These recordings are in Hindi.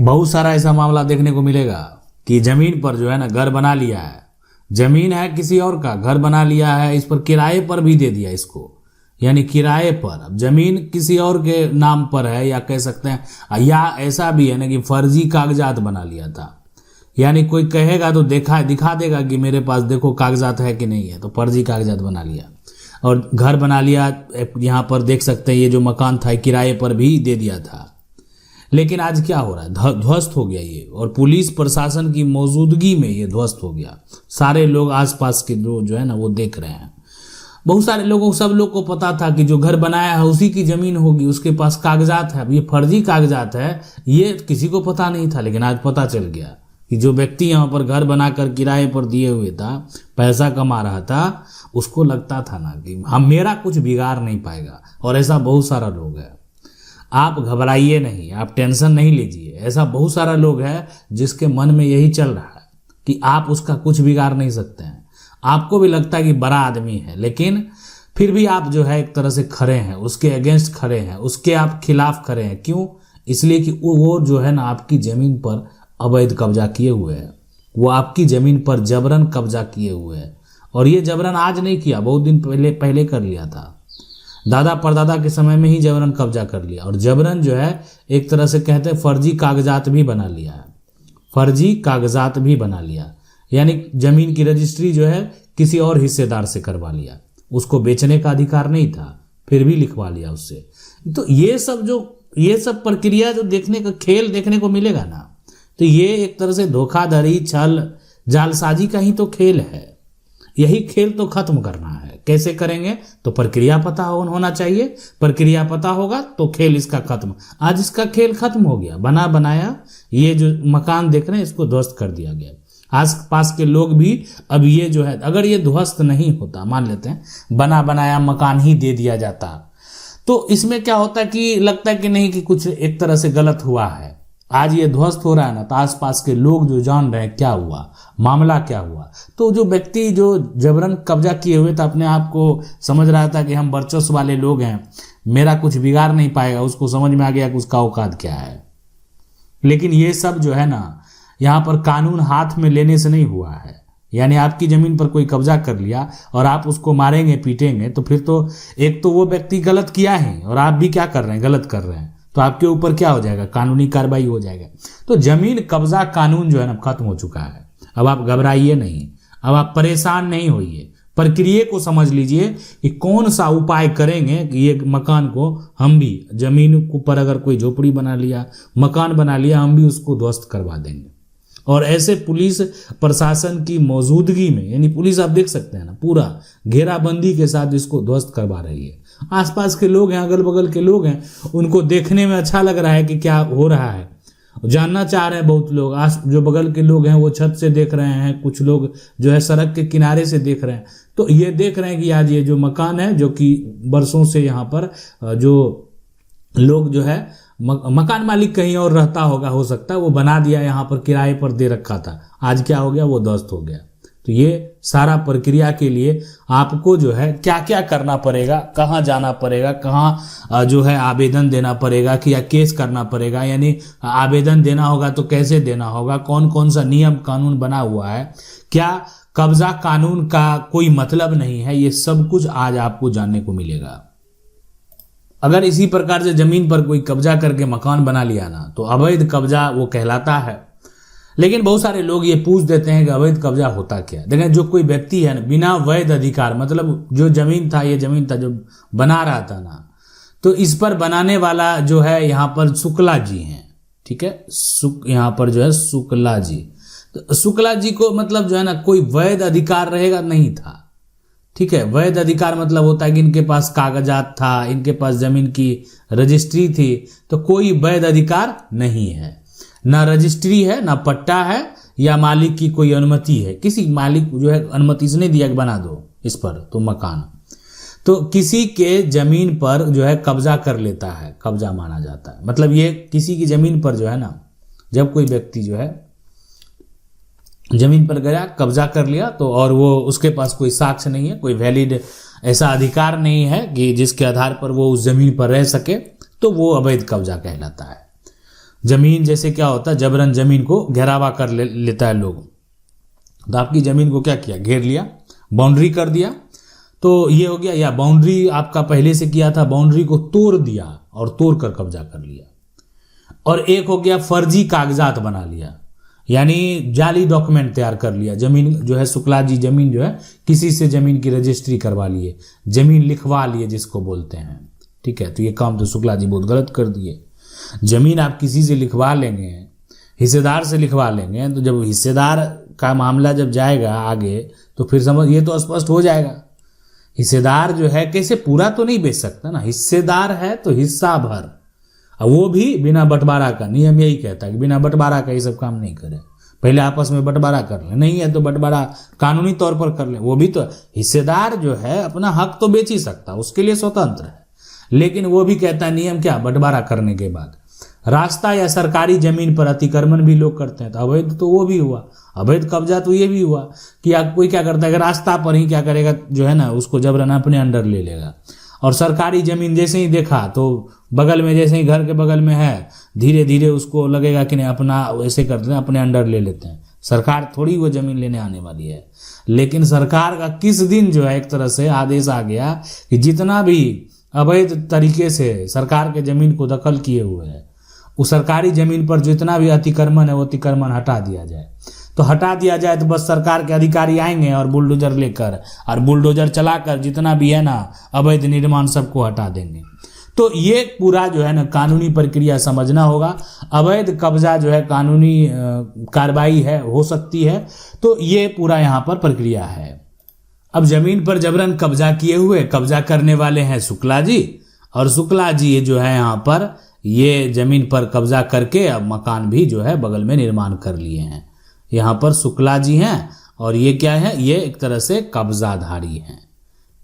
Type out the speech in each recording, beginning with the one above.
बहुत सारा ऐसा मामला देखने को मिलेगा कि जमीन पर जो है ना घर बना लिया है, जमीन है किसी और का, घर बना लिया है, इस पर किराए पर भी दे दिया इसको, यानी किराए पर। अब जमीन किसी और के नाम पर है, या कह सकते हैं, या ऐसा भी है ना कि फर्जी कागजात बना लिया था, यानी कोई कहेगा तो दिखा देगा कि मेरे पास देखो कागजात है कि नहीं है, तो फर्जी कागजात बना लिया और घर बना लिया। यहाँ पर देख सकते हैं ये जो मकान था किराए पर भी दे दिया था। लेकिन आज क्या हो रहा है, ध्वस्त हो गया ये, और पुलिस प्रशासन की मौजूदगी में ये ध्वस्त हो गया। सारे लोग आसपास के जो है ना वो देख रहे हैं। बहुत सारे लोगों, सब लोग को पता था कि जो घर बनाया है उसी की जमीन होगी, उसके पास कागजात है। अब ये फर्जी कागजात है, ये किसी को पता नहीं था, लेकिन आज पता चल गया कि जो व्यक्ति यहाँ पर घर बनाकर किराए पर दिए हुए था, पैसा कमा रहा था, उसको लगता था ना कि हम मेरा कुछ बिगाड़ नहीं पाएगा। और ऐसा बहुत सारा लोग है। आप घबराइए नहीं, आप टेंशन नहीं लीजिए। ऐसा बहुत सारा लोग है जिसके मन में यही चल रहा है कि आप उसका कुछ बिगाड़ नहीं सकते हैं। आपको भी लगता है कि बड़ा आदमी है, लेकिन फिर भी आप जो है एक तरह से खड़े हैं, उसके अगेंस्ट खड़े हैं, उसके आप खिलाफ खड़े हैं। क्यों? इसलिए कि वो जो है ना आपकी ज़मीन पर अवैध कब्जा किए हुए हैं, वो आपकी ज़मीन पर जबरन कब्जा किए हुए हैं। और ये जबरन आज नहीं किया, बहुत दिन पहले कर लिया था। दादा परदादा के समय में ही जबरन कब्जा कर लिया, और जबरन जो है एक तरह से कहते हैं फर्जी कागजात भी बना लिया है, फर्जी कागजात भी बना लिया, यानी जमीन की रजिस्ट्री जो है किसी और हिस्सेदार से करवा लिया। उसको बेचने का अधिकार नहीं था, फिर भी लिखवा लिया उससे। तो ये सब प्रक्रिया जो देखने का खेल देखने को मिलेगा ना, तो ये एक तरह से धोखाधड़ी, छल, जालसाजी का ही तो खेल है। यही खेल तो खत्म करना है। कैसे करेंगे? तो प्रक्रिया पता होना चाहिए। प्रक्रिया पता होगा तो खेल इसका खत्म। आज इसका खेल खत्म हो गया। बना बनाया ये जो मकान देख रहे हैं इसको ध्वस्त कर दिया गया। आस पास के लोग भी अब ये जो है, अगर ये ध्वस्त नहीं होता, मान लेते हैं बना बनाया मकान ही दे दिया जाता, तो इसमें क्या होता है कि लगता है कि नहीं कि कुछ एक तरह से गलत हुआ है। आज ये ध्वस्त हो रहा है ना, तो आसपास के लोग जो जान रहे हैं क्या हुआ, मामला क्या हुआ। तो जो व्यक्ति जो जबरन कब्जा किए हुए था, अपने आप को समझ रहा था कि हम वर्चस्व वाले लोग हैं, मेरा कुछ बिगाड़ नहीं पाएगा, उसको समझ में आ गया कि उसका औकात क्या है। लेकिन ये सब जो है ना, यहाँ पर कानून हाथ में लेने से नहीं हुआ है। यानी आपकी जमीन पर कोई कब्जा कर लिया और आप उसको मारेंगे, पीटेंगे, तो फिर तो एक तो वो व्यक्ति गलत किया है और आप भी क्या कर रहे हैं, गलत कर रहे हैं, तो आपके ऊपर क्या हो जाएगा, कानूनी कार्रवाई हो जाएगा। तो जमीन कब्जा कानून जो है ना खत्म हो चुका है। अब आप घबराइए नहीं, अब आप परेशान नहीं होइए, प्रक्रिया को समझ लीजिए कि कौन सा उपाय करेंगे कि ये मकान को हम भी, जमीन पर अगर कोई झोपड़ी बना लिया, मकान बना लिया, हम भी उसको ध्वस्त करवा देंगे। और ऐसे पुलिस प्रशासन की मौजूदगी में, यानी पुलिस आप देख सकते हैं ना पूरा घेराबंदी के साथ इसको ध्वस्त करवा रही है। आसपास के लोग हैं, अगल बगल के लोग हैं, उनको देखने में अच्छा लग रहा है कि क्या हो रहा है, जानना चाह रहे हैं। बहुत लोग जो बगल के लोग हैं वो छत से देख रहे हैं, कुछ लोग जो है सड़क के किनारे से देख रहे हैं। तो ये देख रहे हैं कि आज ये जो मकान है, जो कि बरसों से यहाँ पर जो लोग जो है मकान मालिक कहीं और रहता होगा, हो सकता है वो बना दिया, यहाँ पर किराए पर दे रखा था, आज क्या हो गया, वो ध्वस्त हो गया। तो ये सारा प्रक्रिया के लिए आपको जो है क्या क्या करना पड़ेगा, कहाँ जाना पड़ेगा, कहाँ जो है आवेदन देना पड़ेगा कि या केस करना पड़ेगा, यानी आवेदन देना होगा तो कैसे देना होगा, कौन कौन सा नियम कानून बना हुआ है, क्या कब्जा कानून का कोई मतलब नहीं है, ये सब कुछ आज आपको जानने को मिलेगा। अगर इसी प्रकार से जमीन पर कोई कब्जा करके मकान बना लिया ना, तो अवैध कब्जा वो कहलाता है। लेकिन बहुत सारे लोग ये पूछ देते हैं कि अवैध कब्जा होता क्या। देखें, जो कोई व्यक्ति है ना बिना वैध अधिकार, मतलब जो जमीन था, ये जमीन था जो बना रहा था ना, तो इस पर बनाने वाला जो है यहाँ पर शुक्ला जी हैं, ठीक है, यहाँ पर जो है शुक्ला जी, तो शुक्ला जी को मतलब जो है ना कोई वैध अधिकार रहेगा नहीं था, ठीक है। वैध अधिकार मतलब होता है कि इनके पास कागजात था, इनके पास जमीन की रजिस्ट्री थी, तो कोई वैध अधिकार नहीं है, ना रजिस्ट्री है, ना पट्टा है, या मालिक की कोई अनुमति है, किसी मालिक जो है अनुमति इसने दिया कि बना दो इस पर तो मकान। तो किसी के जमीन पर जो है कब्जा कर लेता है, कब्जा माना जाता है। मतलब ये किसी की जमीन पर जो है ना, जब कोई व्यक्ति जो है जमीन पर गया, कब्जा कर लिया, तो और वो उसके पास कोई साक्ष्य नहीं है, कोई वैलिड ऐसा अधिकार नहीं है कि जिसके आधार पर वो उस जमीन पर रह सके, तो वो अवैध कब्जा कहलाता है। जमीन जैसे क्या होता है, जबरन जमीन को घेरावा कर लेता है लोग, तो आपकी जमीन को क्या किया, घेर लिया, बाउंड्री कर दिया, तो ये हो गया। या बाउंड्री आपका पहले से किया था, बाउंड्री को तोड़ दिया और तोड़ कर कब्जा कर लिया। और एक हो गया फर्जी कागजात बना लिया, यानी जाली डॉक्यूमेंट तैयार कर लिया। जमीन जो है शुक्ला जी जमीन जो है किसी से जमीन की रजिस्ट्री करवा लिए, जमीन लिखवा लिए जिसको बोलते हैं, ठीक है। तो ये काम तो शुक्ला जी बहुत गलत कर दिए। जमीन आप किसी से लिखवा लेंगे, हिस्सेदार से लिखवा लेंगे, तो जब हिस्सेदार का मामला जब जाएगा आगे तो फिर समझ ये तो स्पष्ट हो जाएगा, हिस्सेदार जो है कैसे पूरा तो नहीं बेच सकता ना, हिस्सेदार है तो हिस्सा भर, और वो भी बिना बंटवारा का। नियम यही कहता है कि बिना बंटवारा का ये सब काम नहीं करें, पहले आपस में बंटवारा कर लें, नहीं है तो बंटवारा कानूनी तौर पर कर लें। वो भी तो हिस्सेदार जो है अपना हक तो बेच ही सकता, उसके लिए स्वतंत्र है, लेकिन वो भी कहता है नियम क्या, बंटवारा करने के बाद। रास्ता या सरकारी जमीन पर अतिक्रमण भी लोग करते हैं, तो अवैध तो वो भी हुआ, अवैध कब्जा तो ये भी हुआ कि कोई क्या करता है कि रास्ता पर ही क्या करेगा जो है ना, उसको जबरन अपने अंडर ले लेगा। और सरकारी जमीन जैसे ही देखा तो बगल में, जैसे ही घर के बगल में है, धीरे धीरे उसको लगेगा कि नहीं अपना ऐसे करते हैं, अपने अंडर ले लेते हैं। सरकार थोड़ी वो जमीन लेने आने वाली है, लेकिन सरकार का किस दिन जो है एक तरह से आदेश आ गया कि जितना भी अवैध तरीके से सरकार के जमीन को दखल किए हुए है, उस सरकारी जमीन पर जितना भी अतिक्रमण है वो अतिक्रमण हटा दिया जाए। तो हटा दिया जाए तो बस सरकार के अधिकारी आएंगे और बुलडोजर लेकर, और बुलडोजर चलाकर जितना भी है ना अवैध निर्माण सबको हटा देंगे। तो ये पूरा जो है ना कानूनी प्रक्रिया समझना होगा। अवैध कब्जा जो है कानूनी कार्रवाई है, हो सकती है, तो ये पूरा यहाँ पर प्रक्रिया है। अब जमीन पर जबरन कब्जा किए हुए, कब्जा करने वाले हैं शुक्ला जी, और शुक्ला जी जो है यहाँ पर ये जमीन पर कब्जा करके अब मकान भी जो है बगल में निर्माण कर लिए हैं। यहाँ पर शुक्ला जी हैं, और ये क्या है, ये एक तरह से कब्जाधारी हैं,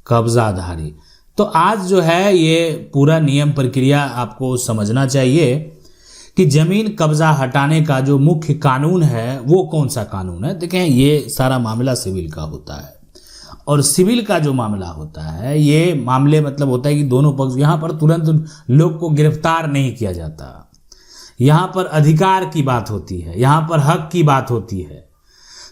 कब्जाधारी। तो आज जो है ये पूरा नियम प्रक्रिया आपको समझना चाहिए कि जमीन कब्जा हटाने का जो मुख्य कानून है वो कौन सा कानून है। देखें, ये सारा मामला सिविल का होता है, और सिविल का जो मामला होता है, ये मामले मतलब होता है कि दोनों पक्ष, यहाँ पर तुरंत लोग को गिरफ्तार नहीं किया जाता, यहाँ पर अधिकार की बात होती है, यहाँ पर हक की बात होती है।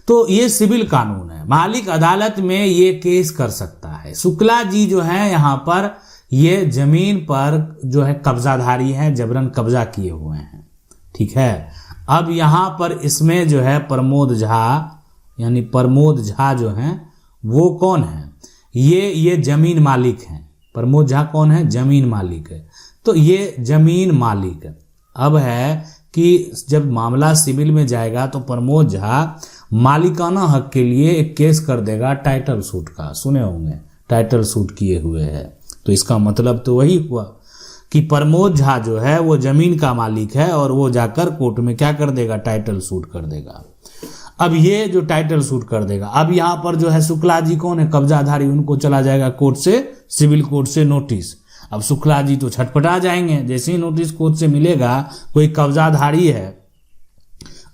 तो ये सिविल कानून है, मालिक अदालत में ये केस कर सकता है। शुक्ला जी जो है यहाँ पर ये जमीन पर जो है कब्जाधारी हैं, जबरन कब्जा किए हुए हैं, ठीक है। अब यहाँ पर इसमें जो है प्रमोद झा, यानी प्रमोद झा जो हैं वो कौन है, ये जमीन मालिक हैं। प्रमोद झा कौन है, जमीन मालिक है। तो ये जमीन मालिक अब है कि जब मामला सिविल में जाएगा तो प्रमोद झा मालिकाना हक के लिए एक केस कर देगा टाइटल सूट का, सुने होंगे, टाइटल सूट किए हुए है। तो इसका मतलब तो वही हुआ कि प्रमोद झा जो है वो जमीन का मालिक है, और वो जाकर कोर्ट में क्या कर देगा, टाइटल सूट कर देगा। अब ये जो टाइटल सूट कर देगा, अब यहाँ पर जो है शुक्ला जी कौन है, कब्जाधारी, उनको चला जाएगा कोर्ट से, सिविल कोर्ट से नोटिस। अब शुक्ला जी तो छटपटा जाएंगे, जैसे ही नोटिस कोर्ट से मिलेगा, कोई कब्जाधारी है,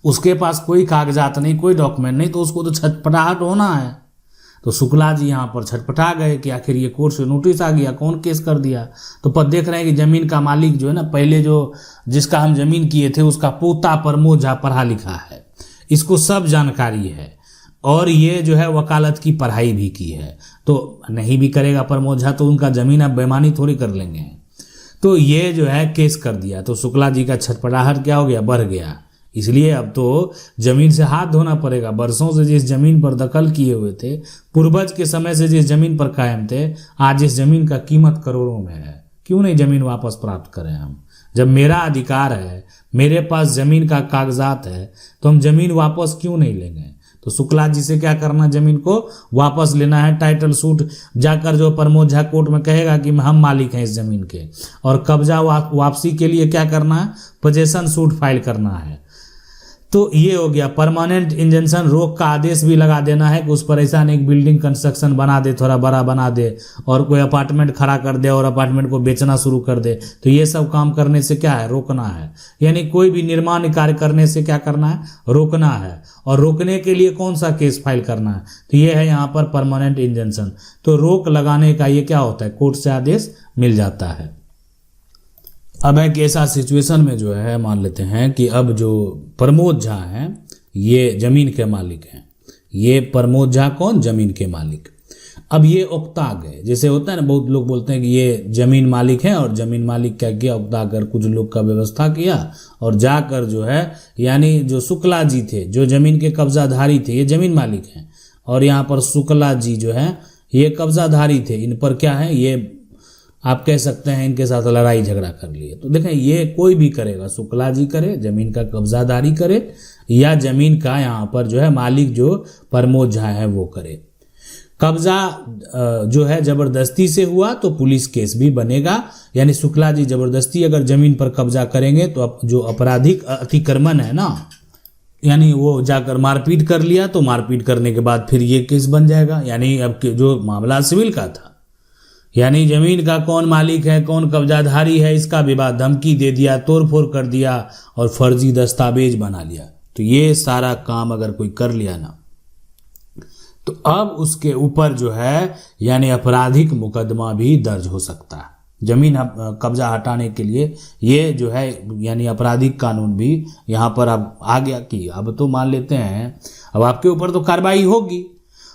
उसके पास कोई कागजात नहीं, कोई डॉक्यूमेंट नहीं, तो उसको तो छटपटाहट होना है। तो शुक्ला जी यहाँ पर छटपटा गए कि आखिर ये कोर्ट से नोटिस आ गया, कौन केस कर दिया। तो पर देख रहे हैं कि जमीन का मालिक जो है ना, पहले जो जिसका हम जमीन किए थे उसका पोता प्रमोद झा पढ़ा लिखा है, इसको सब जानकारी है, और ये जो है वकालत की पढ़ाई भी की है। तो नहीं भी करेगा प्रमोद झा तो उनका जमीन अब बेईमानी थोड़ी कर लेंगे। तो ये जो है केस कर दिया, तो शुक्ला जी का छटपटाहट क्या हो गया, बढ़ गया। इसलिए अब तो जमीन से हाथ धोना पड़ेगा। बरसों से जिस जमीन पर दखल किए हुए थे, पूर्वज के समय से जिस जमीन पर कायम थे, आज इस जमीन का कीमत करोड़ों में है। क्यों नहीं जमीन वापस प्राप्त करें हम? जब मेरा अधिकार है, मेरे पास जमीन का कागजात है, तो हम जमीन वापस क्यों नहीं लेंगे? तो शुक्ला जी से क्या करना, जमीन को वापस लेना है, टाइटल सूट जाकर जो प्रमोद झा कोर्ट में कहेगा कि हम मालिक हैं इस जमीन के, और कब्जा वापसी के लिए क्या करना है, पोजेशन सूट फाइल करना है। तो ये हो गया। परमानेंट इंजंक्शन, रोक का आदेश भी लगा देना है कि उस पर ऐसा नहीं बिल्डिंग कंस्ट्रक्शन बना दे, थोड़ा बड़ा बना दे, और कोई अपार्टमेंट खड़ा कर दे और अपार्टमेंट को बेचना शुरू कर दे। तो ये सब काम करने से क्या है, रोकना है। यानी कोई भी निर्माण कार्य करने से क्या करना है, रोकना है। और रोकने के लिए कौन सा केस फाइल करना है, तो ये है यहाँ पर परमानेंट इंजंक्शन। तो रोक लगाने का ये क्या होता है, कोर्ट से आदेश मिल जाता है। अब एक ऐसा सिचुएशन में जो है मान लेते हैं कि अब जो प्रमोद झा हैं ये जमीन के मालिक हैं। ये प्रमोद झा कौन? जमीन के मालिक। अब ये उकता गए, जैसे होता है ना, बहुत लोग बोलते हैं कि ये जमीन मालिक है और जमीन मालिक क्या किया, उकता कर कुछ लोग का व्यवस्था किया और जाकर जो है, यानी जो शुक्ला जी थे जो जमीन के कब्जाधारी थे, ये जमीन मालिक हैं और यहाँ पर शुक्ला जी जो है ये कब्जाधारी थे। इन पर क्या है, ये आप कह सकते हैं इनके साथ लड़ाई झगड़ा कर लिए। तो देखें ये कोई भी करेगा, शुक्ला जी करे, जमीन का कब्जादारी करे, या जमीन का यहाँ पर जो है मालिक जो प्रमोद झा है वो करे। कब्जा जो है जबरदस्ती से हुआ तो पुलिस केस भी बनेगा, यानी शुक्ला जी जबरदस्ती अगर जमीन पर कब्जा करेंगे तो जो आपराधिक अतिक्रमण है ना, यानी वो जाकर मारपीट कर लिया तो मारपीट करने के बाद फिर ये केस बन जाएगा। यानी अब जो मामला सिविल का था, यानी जमीन का कौन मालिक है कौन कब्जाधारी है इसका विवाद, धमकी दे दिया, तोड़फोड़ कर दिया और फर्जी दस्तावेज बना लिया, तो ये सारा काम अगर कोई कर लिया ना तो अब उसके ऊपर जो है यानी आपराधिक मुकदमा भी दर्ज हो सकता है। जमीन कब्जा हटाने के लिए ये जो है यानी आपराधिक कानून भी यहाँ पर अब आ गया कि अब तो मान लेते हैं अब आपके ऊपर तो कार्रवाई होगी।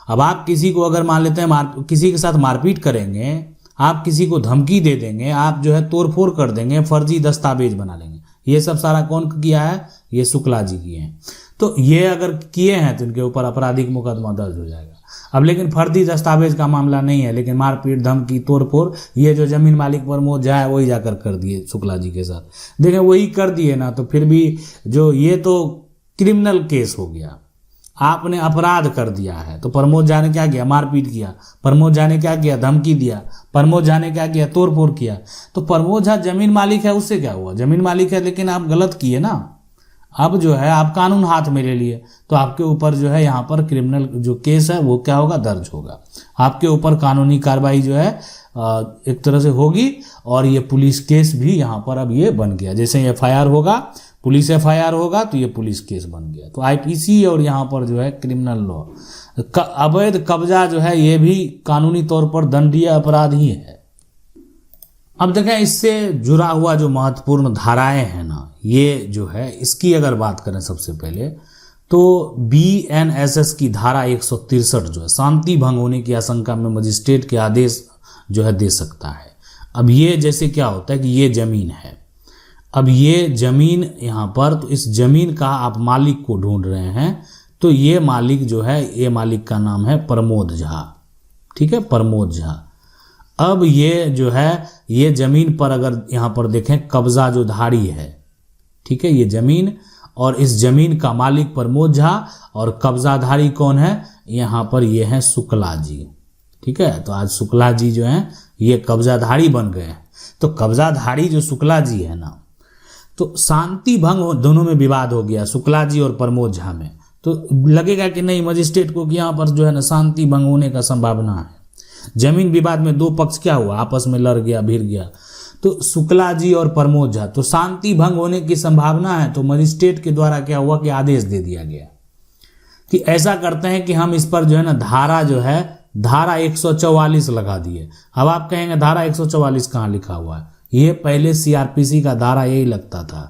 अब आप किसी को अगर मान लेते हैं किसी के साथ मारपीट करेंगे, आप किसी को धमकी दे देंगे, आप जो है तोड़फोड़ कर देंगे, फर्जी दस्तावेज बना लेंगे, ये सब सारा कौन किया है? ये शुक्ला जी किए हैं। तो ये अगर किए हैं तो इनके ऊपर आपराधिक मुकदमा दर्ज हो जाएगा। अब लेकिन फर्जी दस्तावेज का मामला नहीं है, लेकिन मारपीट धमकी तोड़फोड़ ये जो जमीन मालिक प्रमोद झा है वही जाकर कर दिए शुक्ला जी के साथ। देखें वही कर दिए ना, तो फिर भी जो ये तो क्रिमिनल केस हो गया, आपने अपराध कर दिया है। तो प्रमोद झा ने क्या किया? मारपीट किया। प्रमोद झा ने क्या किया? धमकी दिया। प्रमोद झा ने क्या किया? तोड़फोड़ किया। तो प्रमोद झा जमीन मालिक है, उससे क्या हुआ? जमीन मालिक है लेकिन आप गलत किए ना। अब जो है आप कानून हाथ में ले लिए तो आपके ऊपर जो है यहाँ पर क्रिमिनल जो केस है वो क्या होगा? दर्ज होगा। आपके ऊपर कानूनी कार्रवाई जो है एक तरह से होगी और ये पुलिस केस भी यहाँ पर अब ये बन गया। जैसे एफआईआर होगा, पुलिस एफआईआर होगा तो ये पुलिस केस बन गया। तो आईपीसी और यहाँ पर जो है क्रिमिनल लॉ, अवैध कब्जा जो है ये भी कानूनी तौर पर दंडनीय अपराध ही है। अब देखें इससे जुड़ा हुआ जो महत्वपूर्ण धाराएं हैं ना, ये जो है इसकी अगर बात करें सबसे पहले तो बीएनएसएस की धारा 163 जो है शांति भंग होने की आशंका में मजिस्ट्रेट के आदेश जो है दे सकता है। अब ये जैसे क्या होता है कि ये जमीन है, अब ये जमीन यहाँ पर, तो इस जमीन का आप मालिक को ढूंढ रहे हैं, तो ये मालिक जो है ये मालिक का नाम है प्रमोद झा। ठीक है, प्रमोद झा। अब ये जो है ये जमीन पर अगर यहाँ पर देखें कब्जा जो धारी है, ठीक है, ये जमीन और इस जमीन का मालिक प्रमोद झा और कब्जाधारी कौन है? यहाँ पर ये हैं शुक्ला जी। ठीक है, तो आज शुक्ला जी जो हैं ये कब्जाधारी बन गए हैं। तो कब्जाधारी जो शुक्ला जी है ना, तो शांति भंग दोनों में विवाद हो गया, शुक्ला जी और प्रमोद झा में। तो लगेगा कि नहीं मजिस्ट्रेट को कि यहाँ पर जो है ना शांति भंग होने का संभावना है। जमीन विवाद में दो पक्ष क्या हुआ? आपस में लड़ गया, भिड़ गया। तो शुक्ला जी और प्रमोद झा, तो शांति भंग होने की संभावना है। तो मजिस्ट्रेट के द्वारा क्या हुआ कि आदेश दे दिया गया कि ऐसा करते हैं कि हम इस पर जो है ना धारा जो है धारा 144 लगा दिए। अब आप कहेंगे धारा 144 कहाँ लिखा हुआ है? ये पहले सीआरपीसी का धारा यही लगता था,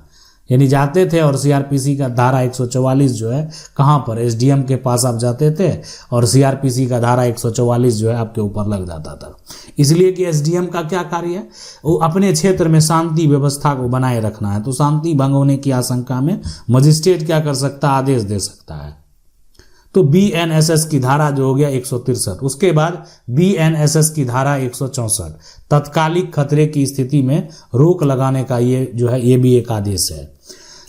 यानी जाते थे और सीआरपीसी का धारा 144 जो है कहाँ पर? एसडीएम के पास आप जाते थे और सीआरपीसी का धारा 144 जो है आपके ऊपर लग जाता था। इसलिए कि एसडीएम का क्या कार्य है? वो अपने क्षेत्र में शांति व्यवस्था को बनाए रखना है। तो शांति भंग होने की आशंका में मजिस्ट्रेट क्या कर सकता है? आदेश दे सकता है। तो बीएनएसएस की धारा जो हो गया 163, उसके बाद बीएनएसएस की धारा 164 तत्कालिक खतरे की स्थिति में रोक लगाने का ये जो है ये भी एक आदेश है।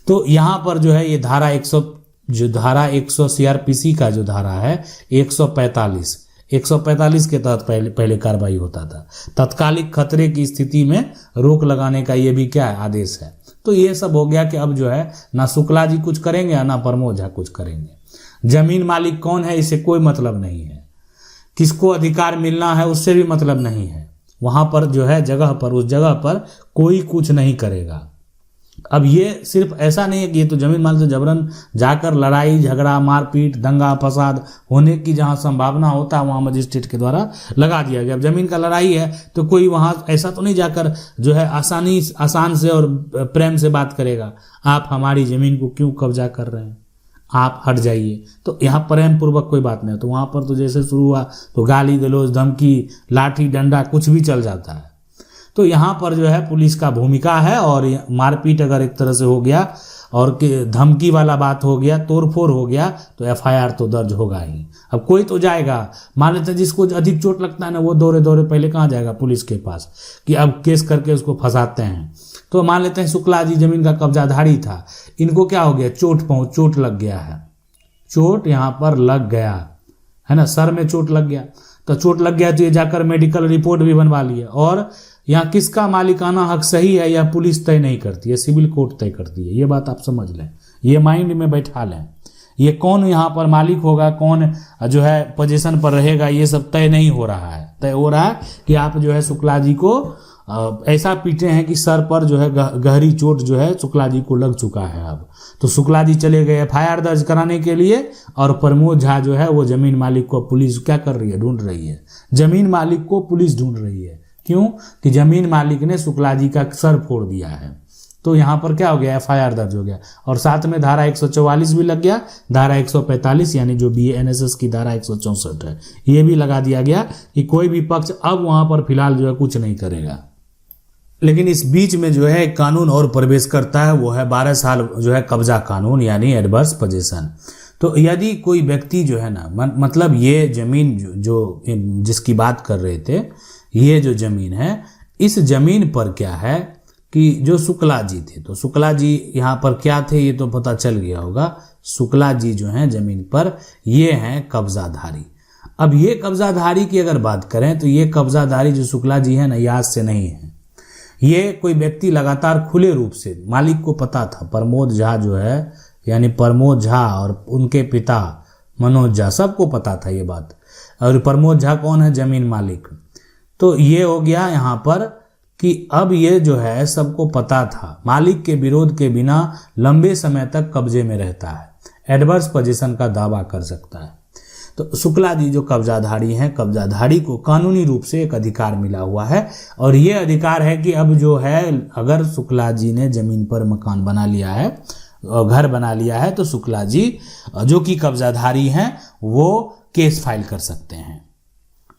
तो यहाँ पर जो है ये धारा 100 सीआरपीसी का जो धारा है 145 के तहत पहले कार्रवाई होता था। तत्कालिक खतरे की स्थिति में रोक लगाने का ये भी क्या है? आदेश है। तो ये सब हो गया कि अब जो है ना शुक्ला जी कुछ करेंगे ना प्रमोद झा कुछ करेंगे। जमीन मालिक कौन है इससे कोई मतलब नहीं है, किसको अधिकार मिलना है उससे भी मतलब नहीं है। वहां पर जो है जगह पर, उस जगह पर कोई कुछ नहीं करेगा। अब ये सिर्फ ऐसा नहीं है कि ये तो जमीन मालिक से जबरन जाकर लड़ाई झगड़ा मारपीट दंगा फसाद होने की जहां संभावना होता है वहां मजिस्ट्रेट के द्वारा लगा दिया गया। अब जमीन का लड़ाई है तो कोई वहां ऐसा तो नहीं जाकर जो है आसान से और प्रेम से बात करेगा, आप हमारी जमीन को क्यों कब्जा कर रहे हैं, आप हट जाइए। तो यहाँ प्रेम पूर्वक कोई बात नहीं, तो वहां पर तो जैसे शुरू हुआ तो गाली गलौज धमकी लाठी डंडा कुछ भी चल जाता है। तो यहाँ पर जो है पुलिस का भूमिका है, और मारपीट अगर एक तरह से हो गया और धमकी वाला बात हो गया तोड़फोड़ हो गया तो एफआईआर तो दर्ज होगा ही। अब कोई तो जाएगा, मान लेते हैं जिसको अधिक चोट लगता है ना वो दौड़े दौड़े पहले कहाँ जाएगा, पुलिस के पास, कि अब केस करके उसको फंसाते हैं। तो मान लेते हैं शुक्ला जी जमीन का कब्जाधारी था, इनको क्या हो गया, चोट लग गया है, चोट यहाँ पर लग गया है ना, सर में चोट लग गया। तो चोट लग गया तो ये जाकर मेडिकल रिपोर्ट भी बनवा लिए, और यहाँ किसका मालिकाना हक सही है यह पुलिस तय नहीं करती है, सिविल कोर्ट तय करती है। ये बात आप समझ लें, ये माइंड में बैठा लें। ये कौन यहाँ पर मालिक होगा, कौन जो है पोजीशन पर रहेगा, ये सब तय नहीं हो रहा है। तय हो रहा है कि आप जो है शुक्ला जी को ऐसा पीटे हैं कि सर पर जो है गहरी चोट जो है शुक्ला जी को लग चुका है। अब तो शुक्ला जी चले गए एफआईआर दर्ज कराने के लिए, और प्रमोद झा जो है वो जमीन मालिक को पुलिस क्या कर रही है, ढूंढ रही है। जमीन मालिक को पुलिस ढूंढ रही है, क्यों कि जमीन मालिक ने शुक्ला जी का सर फोड़ दिया है। तो यहाँ पर क्या हो गया, एफआईआर दर्ज हो गया, और साथ में धारा 144 भी लग गया, धारा 145 यानी जो बीएनएसएस की धारा 164 है ये भी लगा दिया गया कि कोई भी पक्ष अब वहां पर फिलहाल जो है कुछ नहीं करेगा। लेकिन इस बीच में जो है एक कानून और प्रवेश करता है, वो है 12 साल जो है कब्जा कानून यानी एडवर्स पोजीशन। तो यदि कोई व्यक्ति जो है ना मतलब ये जमीन जो जिसकी बात कर रहे थे, ये जो जमीन है, इस जमीन पर क्या है कि जो शुक्ला जी थे, तो शुक्ला जी यहाँ पर क्या थे ये तो पता चल गया होगा। शुक्ला जी जो हैं जमीन पर ये हैं कब्जाधारी। अब ये कब्जाधारी की अगर बात करें तो ये कब्जाधारी जो शुक्ला जी हैं ना ये आज से नहीं है, ये कोई व्यक्ति लगातार खुले रूप से, मालिक को पता था, प्रमोद झा जो है यानी प्रमोद झा और उनके पिता मनोज झा, सबको पता था ये बात। और प्रमोद झा कौन है, जमीन मालिक। तो ये हो गया यहाँ पर कि अब ये जो है सबको पता था, मालिक के विरोध के बिना लंबे समय तक कब्जे में रहता है, एडवर्स पोजीशन का दावा कर सकता है। तो शुक्ला जी जो कब्जाधारी हैं, कब्जाधारी को कानूनी रूप से एक अधिकार मिला हुआ है, और ये अधिकार है कि अब जो है अगर शुक्ला जी ने जमीन पर मकान बना लिया है, घर बना लिया है, तो शुक्ला जी जो कि कब्जाधारी हैं वो केस फाइल कर सकते हैं।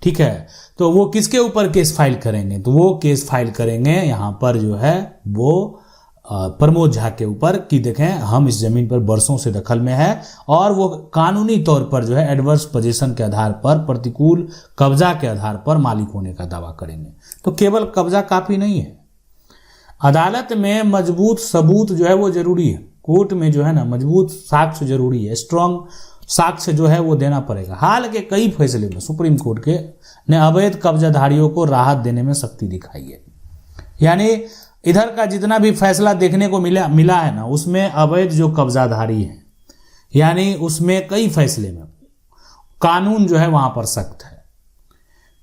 ठीक है, तो वो किसके ऊपर केस फाइल करेंगे, तो वो केस फाइल करेंगे यहाँ पर जो है वो प्रमोद झा के ऊपर कि देखें हम इस जमीन पर बरसों से दखल में है, और वो कानूनी तौर पर जो है एडवर्स पोजीशन के आधार पर, प्रतिकूल कब्जा के आधार पर मालिक होने का दावा करेंगे। तो केवल कब्जा काफी नहीं है, अदालत में मजबूत सबूत जो है वो जरूरी है, कोर्ट में जो है ना मजबूत साक्ष्य जरूरी है, स्ट्रांग साक्ष्य जो है वो देना पड़ेगा। हाल के कई फैसले में सुप्रीम कोर्ट के ने अवैध कब्जाधारियों को राहत देने में सख्ती दिखाई है, यानी इधर का जितना भी फैसला देखने को मिला है ना उसमें अवैध जो कब्जाधारी है यानी उसमें कई फैसले में कानून जो है वहां पर सख्त है।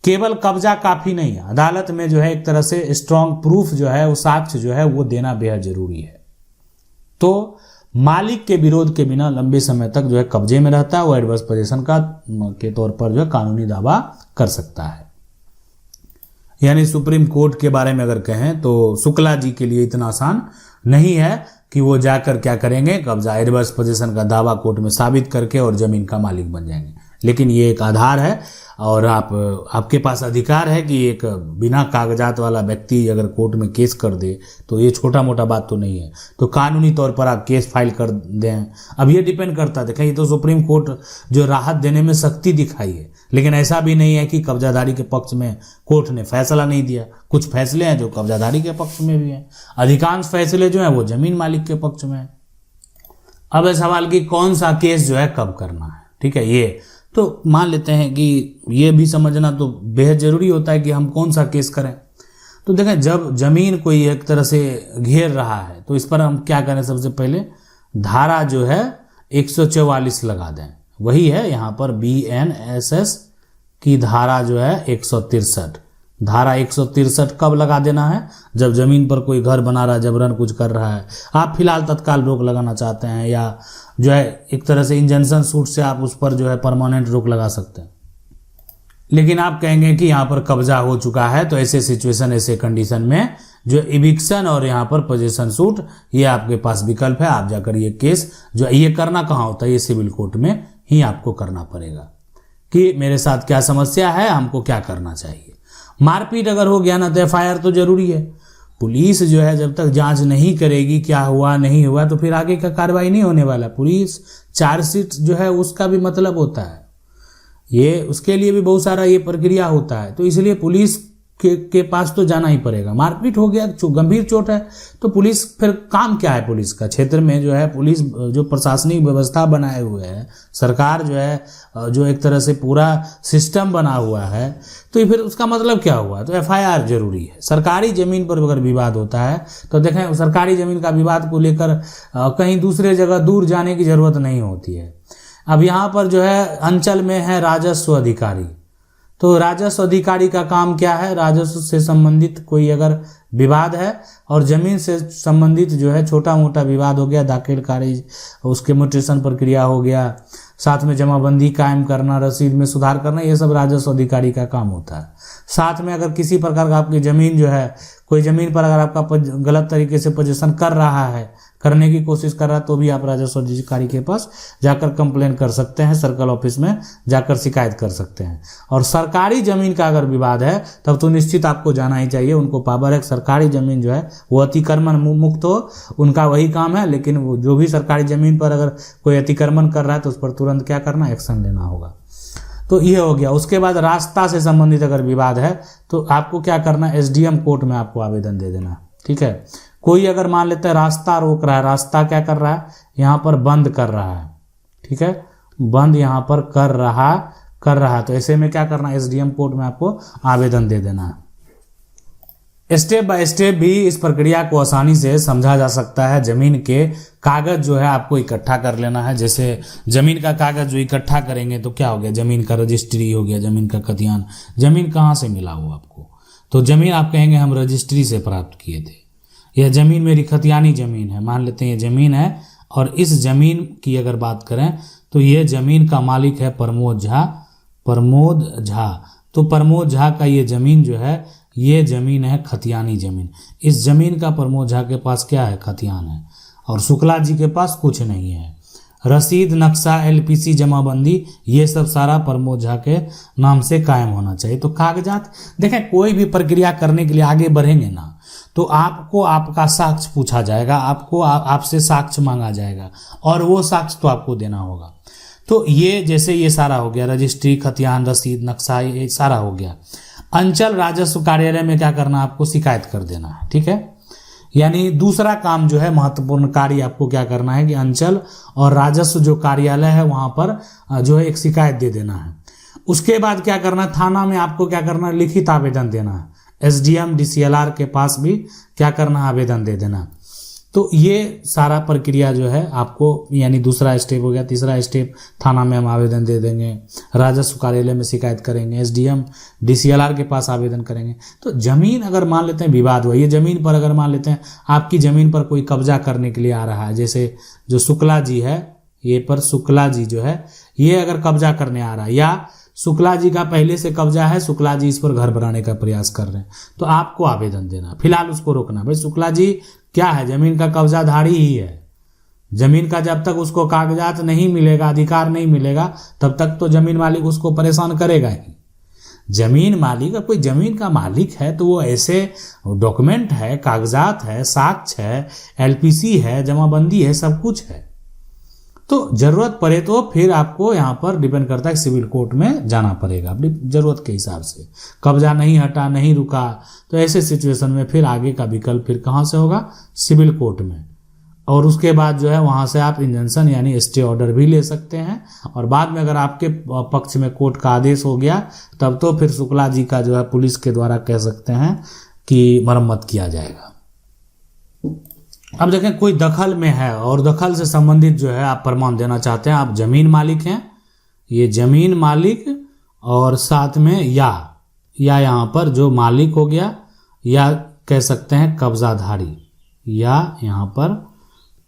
केवल कब्जा काफी नहीं है, अदालत में जो है एक तरह से स्ट्रांग प्रूफ जो है वो साक्ष्य जो है वो देना बेहद जरूरी है। तो मालिक के विरोध के बिना लंबे समय तक जो है कब्जे में रहता है, वो एडवर्स पोजीशन का के तौर पर जो है कानूनी दावा कर सकता है। यानी सुप्रीम कोर्ट के बारे में अगर कहें तो शुक्ला जी के लिए इतना आसान नहीं है कि वो जाकर क्या करेंगे, कब्जा एडवर्स पोजीशन का दावा कोर्ट में साबित करके और जमीन का मालिक बन जाएंगे। लेकिन ये एक आधार है और आपके पास अधिकार है कि एक बिना कागजात वाला व्यक्ति अगर कोर्ट में केस कर दे तो ये छोटा मोटा बात तो नहीं है, तो कानूनी तौर पर आप केस फाइल कर दें। अब ये डिपेंड करता है, देखिए ये तो सुप्रीम कोर्ट जो राहत देने में सख्ती दिखाई है, लेकिन ऐसा भी नहीं है कि कब्जाधारी के पक्ष में कोर्ट ने फैसला नहीं दिया। कुछ फैसले हैं जो कब्जाधारी के पक्ष में भी हैं, अधिकांश फैसले जो हैं वो जमीन मालिक के पक्ष में है। अब है सवाल कि कौन सा केस जो है कब करना है, ठीक है। ये तो मान लेते हैं कि ये भी समझना तो बेहद जरूरी होता है कि हम कौन सा केस करें। तो देखें जब जमीन कोई एक तरह से घेर रहा है तो इस पर हम क्या करें, सबसे पहले धारा जो है 144 लगा दें, वही है यहाँ पर BNSS की धारा जो है 163, धारा 163 कब लगा देना है? जब जमीन पर कोई घर बना रहा है, जबरन कुछ कर रहा है। आप फिलहाल तत्काल रोक लगाना चाहते हैं, या जो है एक तरह से इंजंक्शन सूट से आप उस पर जो है परमानेंट रोक लगा सकते हैं। लेकिन आप कहेंगे कि यहाँ पर कब्जा हो चुका है, तो ऐसे सिचुएशन, ऐसे कंडीशन में जो इविक्शन और यहाँ पर पोजीशन सूट, ये आपके पास विकल्प है। आप जाकर ये केस जो ये करना कहाँ होता है? ये सिविल कोर्ट में ही आपको करना पड़ेगा कि मेरे साथ क्या समस्या है, हमको क्या करना चाहिए। मारपीट अगर हो गया ना तो एफआईआर तो जरूरी है। पुलिस जो है जब तक जांच नहीं करेगी क्या हुआ नहीं हुआ, तो फिर आगे का कार्रवाई नहीं होने वाला। पुलिस चार्जशीट जो है उसका भी मतलब होता है, ये उसके लिए भी बहुत सारा ये प्रक्रिया होता है। तो इसलिए पुलिस के पास तो जाना ही पड़ेगा। मारपीट हो गया, गंभीर चोट है, तो पुलिस फिर काम क्या है? पुलिस का क्षेत्र में जो है पुलिस जो प्रशासनिक व्यवस्था बनाए हुए है, सरकार जो है जो एक तरह से पूरा सिस्टम बना हुआ है, तो फिर उसका मतलब क्या हुआ? तो एफआईआर जरूरी है। सरकारी जमीन पर अगर विवाद होता है तो देखें, सरकारी जमीन का विवाद को लेकर कहीं दूसरे जगह दूर जाने की जरूरत नहीं होती है। अब यहाँ पर जो है अंचल में है राजस्व अधिकारी, तो राजस्व अधिकारी का काम क्या है? राजस्व से संबंधित कोई अगर विवाद है और जमीन से संबंधित जो है छोटा मोटा विवाद हो गया, दाखिल खारिज, उसके म्यूटेशन प्रक्रिया हो गया, साथ में जमाबंदी कायम करना, रसीद में सुधार करना, ये सब राजस्व अधिकारी का काम होता है। साथ में अगर किसी प्रकार का आपकी जमीन जो है, कोई जमीन पर अगर आपका गलत तरीके से पोजीशन कर रहा है, करने की कोशिश कर रहा है, तो भी आप राजस्व अधिकारी के पास जाकर कंप्लेन कर सकते हैं, सर्कल ऑफिस में जाकर शिकायत कर सकते हैं। और सरकारी जमीन का अगर विवाद है तब तो निश्चित आपको जाना ही चाहिए। उनको पावर है, सरकारी जमीन जो है वो अतिक्रमण मुक्त हो, उनका वही काम है। लेकिन वो जो भी सरकारी जमीन पर अगर कोई अतिक्रमण कर रहा है तो उस पर तुरंत क्या करना, एक्शन लेना होगा। तो ये हो गया। उसके बाद रास्ता से संबंधित अगर विवाद है तो आपको क्या करना है, एसडीएम कोर्ट में आपको आवेदन दे देना। ठीक है, कोई अगर मान लेते हैं रास्ता रोक रहा है, रास्ता क्या कर रहा है, यहाँ पर बंद कर रहा है, ठीक है, बंद यहाँ पर कर रहा है, तो ऐसे में क्या करना है, एसडीएम कोर्ट में आपको आवेदन दे देना है। स्टेप बाय स्टेप भी इस प्रक्रिया को आसानी से समझा जा सकता है। जमीन के कागज जो है आपको इकट्ठा कर लेना है। जैसे जमीन का कागज जो इकट्ठा करेंगे तो क्या हो गया, जमीन का रजिस्ट्री हो गया, जमीन का खतियान। जमीन कहाँ से मिला हो आपको, तो जमीन आप कहेंगे हम रजिस्ट्री से प्राप्त किए थे। यह जमीन मेरी खतियानी जमीन है, मान लेते हैं ये जमीन है, और इस जमीन की अगर बात करें तो ये जमीन का मालिक है प्रमोद झा। तो प्रमोद झा का ये जमीन जो है, ये जमीन है खतियानी जमीन। इस जमीन का प्रमोद झा के पास क्या है, खतियान है, और शुक्ला जी के पास कुछ नहीं है। रसीद, नक्शा, एलपीसी, जमाबंदी, ये सब सारा प्रमोद झा के नाम से कायम होना चाहिए। तो कागजात देखें, कोई भी प्रक्रिया करने के लिए आगे बढ़ेंगे ना तो आपको आपका साक्ष्य पूछा जाएगा, आपको आपसे साक्ष्य मांगा जाएगा, और वो साक्ष्य तो आपको देना होगा। तो ये जैसे ये सारा हो गया, रजिस्ट्री, खतियान, रसीद, नक्शा, ये सारा हो गया। अंचल राजस्व कार्यालय में क्या करना, आपको शिकायत कर देना है। ठीक है, यानी दूसरा काम जो है, महत्वपूर्ण कार्य आपको क्या करना है कि अंचल और राजस्व जो कार्यालय है वहां पर जो है एक शिकायत दे देना है। उसके बाद क्या करना, थाना में आपको क्या करना, लिखित आवेदन देना है। एसडीएम डीसीएलआर के पास भी क्या करना, आवेदन दे देना। तो ये सारा प्रक्रिया जो है आपको, यानी दूसरा स्टेप हो गया। तीसरा स्टेप, थाना में हम आवेदन दे देंगे, राजस्व कार्यालय में शिकायत करेंगे, एसडीएम डीसीएलआर के पास आवेदन करेंगे। तो जमीन अगर मान लेते हैं विवाद हुआ, ये जमीन पर अगर मान लेते हैं आपकी जमीन पर कोई कब्जा करने के लिए आ रहा है, जैसे जो शुक्ला जी है, ये पर शुक्ला जी जो है ये अगर कब्जा करने आ रहा है, या शुक्ला जी का पहले से कब्जा है, शुक्ला जी इस पर घर बनाने का प्रयास कर रहे हैं, तो आपको आवेदन देना, फिलहाल उसको रोकना। भाई शुक्ला जी क्या है, जमीन का कब्जाधारी ही है। जमीन का जब तक उसको कागजात नहीं मिलेगा, अधिकार नहीं मिलेगा, तब तक तो जमीन मालिक उसको परेशान करेगा ही। जमीन मालिक, कोई जमीन का मालिक है तो वो ऐसे डॉक्यूमेंट है, कागजात है, साक्ष्य है, एलपीसी है, जमाबंदी है, सब कुछ है। तो जरूरत पड़े तो फिर आपको यहाँ पर डिपेंड करता है, सिविल कोर्ट में जाना पड़ेगा अपनी जरूरत के हिसाब से। कब्जा नहीं हटा, नहीं रुका, तो ऐसे सिचुएशन में फिर आगे का विकल्प फिर कहाँ से होगा, सिविल कोर्ट में। और उसके बाद जो है वहाँ से आप इंजंक्शन यानी स्टे ऑर्डर भी ले सकते हैं। और बाद में अगर आपके पक्ष में कोर्ट का आदेश हो गया तब तो फिर शुक्ला जी का जो है पुलिस के द्वारा कह सकते हैं कि मरम्मत किया जाएगा। अब देखें, कोई दखल में है और दखल से संबंधित जो है आप प्रमाण देना चाहते हैं, आप जमीन मालिक हैं, ये जमीन मालिक और साथ में या या यहाँ पर जो मालिक हो गया, या कह सकते हैं कब्जाधारी, या यहाँ पर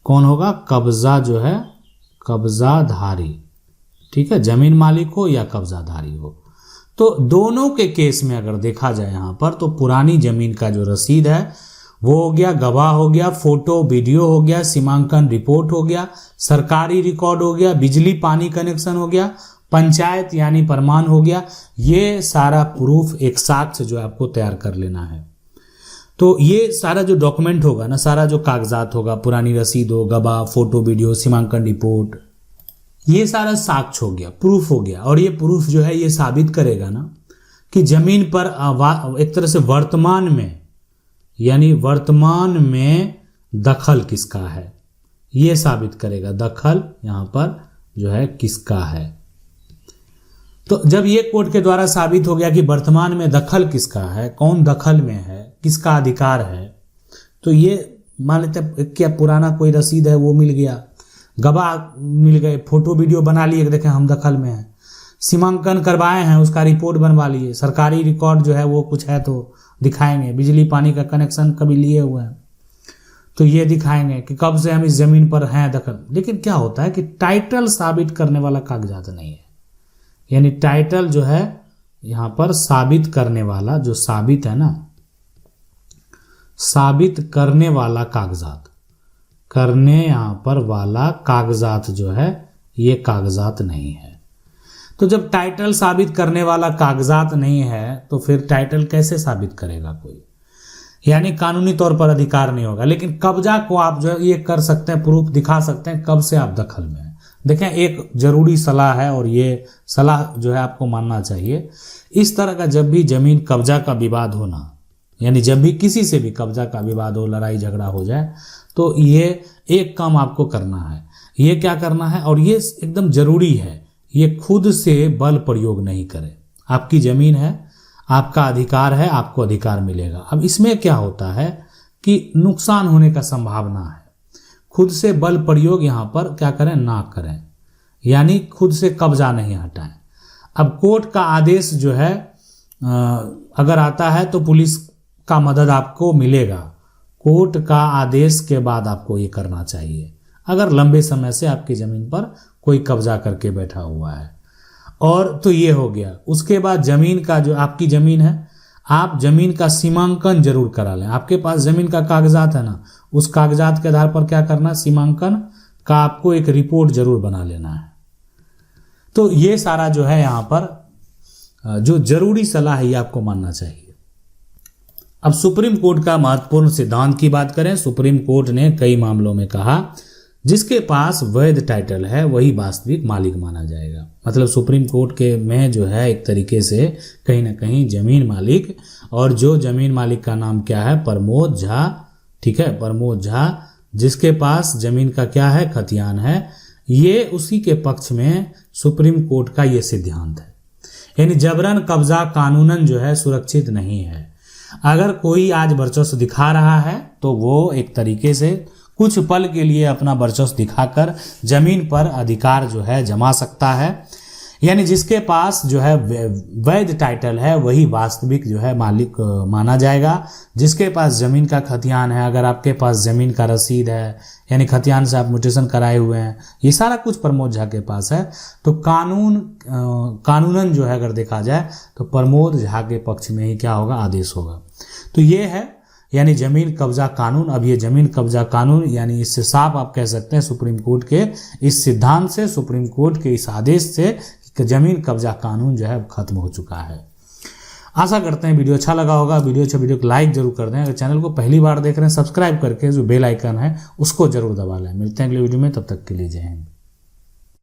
कौन होगा, कब्जा जो है कब्जाधारी, ठीक है, जमीन मालिक हो या कब्जाधारी हो। तो दोनों के केस में अगर देखा जाए यहाँ पर, तो पुरानी जमीन का जो रसीद है वो हो गया, गवाह हो गया, फोटो वीडियो हो गया, सीमांकन रिपोर्ट हो गया, सरकारी रिकॉर्ड हो गया, बिजली पानी कनेक्शन हो गया, पंचायत यानी प्रमाण हो गया। ये सारा प्रूफ, एक साक्ष्य जो है आपको तैयार कर लेना है। तो ये सारा जो डॉक्यूमेंट होगा ना, सारा जो कागजात होगा, पुरानी रसीद हो, गवाह, फोटो वीडियो, सीमांकन रिपोर्ट, ये सारा साक्ष्य हो गया, प्रूफ हो गया। और ये प्रूफ जो है ये साबित करेगा ना कि जमीन पर एक तरह से वर्तमान में, यानी वर्तमान में दखल किसका है, ये साबित करेगा, दखल यहाँ पर जो है किसका है। तो जब ये कोर्ट के द्वारा साबित हो गया कि वर्तमान में दखल किसका है, कौन दखल में है, किसका अधिकार है, तो ये मान लेते हैं क्या पुराना कोई रसीद है वो मिल गया, गवाह मिल गए, फोटो वीडियो बना लिए, देखें हम दखल में हैं, सीमांकन करवाए हैं उसका रिपोर्ट बनवा लिए, सरकारी रिकॉर्ड जो है वो कुछ है तो दिखाएंगे, बिजली पानी का कनेक्शन कभी लिए हुए हैं तो ये दिखाएंगे कि कब से हम इस जमीन पर हैं दखल। लेकिन क्या होता है कि टाइटल साबित करने वाला कागजात नहीं है, यानी टाइटल जो है यहाँ पर साबित करने वाला, जो साबित है ना, साबित करने वाला कागजात, करने यहाँ पर वाला कागजात जो है ये कागजात नहीं है। तो जब टाइटल साबित करने वाला कागजात नहीं है तो फिर टाइटल कैसे साबित करेगा कोई, यानी कानूनी तौर पर अधिकार नहीं होगा। लेकिन कब्जा को आप जो है ये कर सकते हैं, प्रूफ दिखा सकते हैं कब से आप दखल में हैं। देखें एक जरूरी सलाह है और ये सलाह जो है आपको मानना चाहिए। इस तरह का जब भी जमीन कब्जा का विवाद होना, यानी जब भी किसी से भी कब्जा का विवाद हो, लड़ाई झगड़ा हो जाए, तो ये एक काम आपको करना है। ये क्या करना है, और ये एकदम जरूरी है, ये खुद से बल प्रयोग नहीं करें। आपकी जमीन है, आपका अधिकार है, आपको अधिकार मिलेगा। अब इसमें क्या होता है कि नुकसान होने का संभावना है। खुद से बल प्रयोग यहाँ पर क्या करें, ना करें, यानी खुद से कब्जा नहीं हटाएं। अब कोर्ट का आदेश जो है अगर आता है तो पुलिस का मदद आपको मिलेगा। कोर्ट का आदेश के बाद आपको ये करना चाहिए, अगर लंबे समय से आपकी ज़मीन पर कोई कब्जा करके बैठा हुआ है। और तो ये हो गया। उसके बाद ज़मीन का, जो आपकी ज़मीन है, आप ज़मीन का सीमांकन जरूर करा लें। आपके पास ज़मीन का कागजात है ना, उस कागजात के आधार पर क्या करना, सीमांकन का आपको एक रिपोर्ट जरूर बना लेना है। तो ये सारा जो है यहाँ पर जो जरूरी सलाह है ये आपको मानना चाहिए। अब सुप्रीम कोर्ट का महत्वपूर्ण सिद्धांत की बात करें, सुप्रीम कोर्ट ने कई मामलों में कहा जिसके पास वैध टाइटल है वही वास्तविक मालिक माना जाएगा। मतलब सुप्रीम कोर्ट के में जो है एक तरीके से कहीं ना कहीं जमीन मालिक, और जो जमीन मालिक का नाम क्या है, प्रमोद झा, ठीक है, प्रमोद झा, जिसके पास जमीन का क्या है, खतियान है, ये उसी के पक्ष में सुप्रीम कोर्ट का ये सिद्धांत है। यानी जबरन कब्जा कानूनन जो है सुरक्षित नहीं है। अगर कोई आज वर्चस्व दिखा रहा है तो वो एक तरीके से कुछ पल के लिए अपना वर्चस्व दिखाकर जमीन पर अधिकार जो है जमा सकता है। यानी जिसके पास जो है वैध टाइटल है वही वास्तविक जो है मालिक माना जाएगा। जिसके पास ज़मीन का खतियान है, अगर आपके पास ज़मीन का रसीद है, यानी खतियान से आप म्यूटेशन कराए हुए हैं, ये सारा कुछ प्रमोद झा के पास है, तो कानूनन जो है अगर देखा जाए तो प्रमोद झा के पक्ष में ही क्या होगा, आदेश होगा। तो ये है यानी ज़मीन कब्जा कानून। अब ये ज़मीन कब्जा कानून यानी इससे साफ आप कह सकते हैं सुप्रीम कोर्ट के इस सिद्धांत से, सुप्रीम कोर्ट के इस आदेश से कि ज़मीन कब्जा कानून जो है खत्म हो चुका है। आशा करते हैं वीडियो अच्छा लगा होगा। वीडियो को लाइक जरूर कर दें। अगर चैनल को पहली बार देख रहे हैं, सब्सक्राइब करके जो बेल आइकन है उसको जरूर दबा लें। मिलते हैं अगले वीडियो में, तब तक के लिए जय हिंद।